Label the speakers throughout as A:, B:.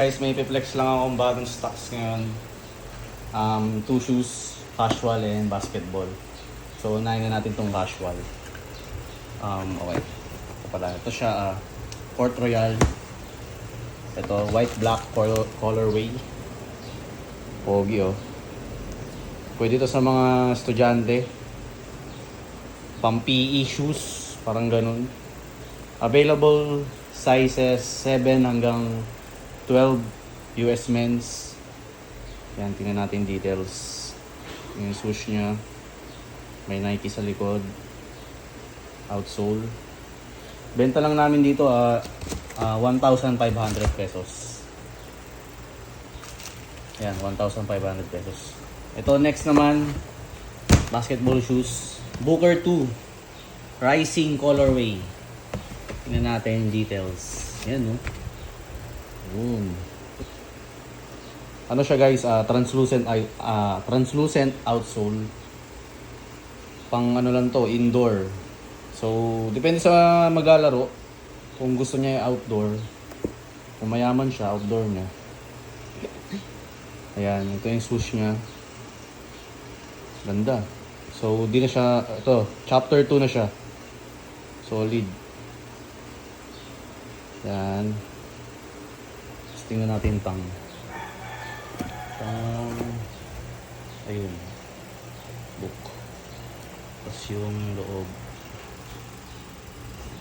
A: Guys, may piplex lang akong bagong stocks ngayon. 2 shoes, casual and basketball. So, unahin na natin tong casual. Okay. Ito pala. Ito siya, Port Royal. Ito, white-black colorway. Pogi, oh. Pwede ito sa mga estudyante. Pang-PE shoes. Parang ganun. Available sizes 7 hanggang 12 US men's. Yan, tingnan natin details. Yung swoosh niya. May Nike sa likod. Outsole. Benta lang namin dito 1,500 pesos. Yan, 1,500 pesos. Ito next naman, basketball shoes. Booker 2 Rising colorway. Tingnan natin yung details. Yan, no? Boom. Ano siya guys, translucent outsole. Pang ano lang to, indoor. So, depende sa maglalaro. Kung gusto niya outdoor. Kung mayaman siya, outdoor niya. Ayan, ito yung swoosh niya. Ganda. So, di na siya, ito, chapter 2 na siya. Solid. Yan. Tapos tingnan natin tang. Ayun. Book. Tapos yung loob.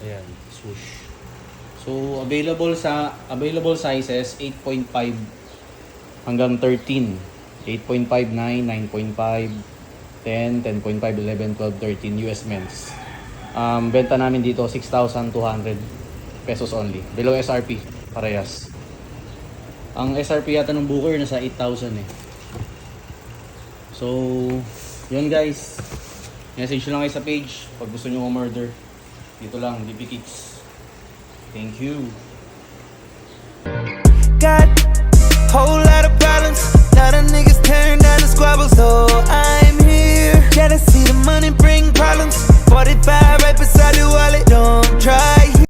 A: Ayan, swoosh. So, available sizes 8.5 hanggang 13. 8.5, 9, 9.5, 10, 10.5, 11, 12, 13 US men's. Benta namin dito 6,200 pesos only. Below SRP, parehas. Ang SRP yata ng Booker nasa 8,000 eh. So, yun guys. Message lang kayo sa page pag gusto nyo umorder. Dito lang, DP Kicks. Thank you.
B: Got whole lot of problems. Lot of niggas tearing down the squabbles. So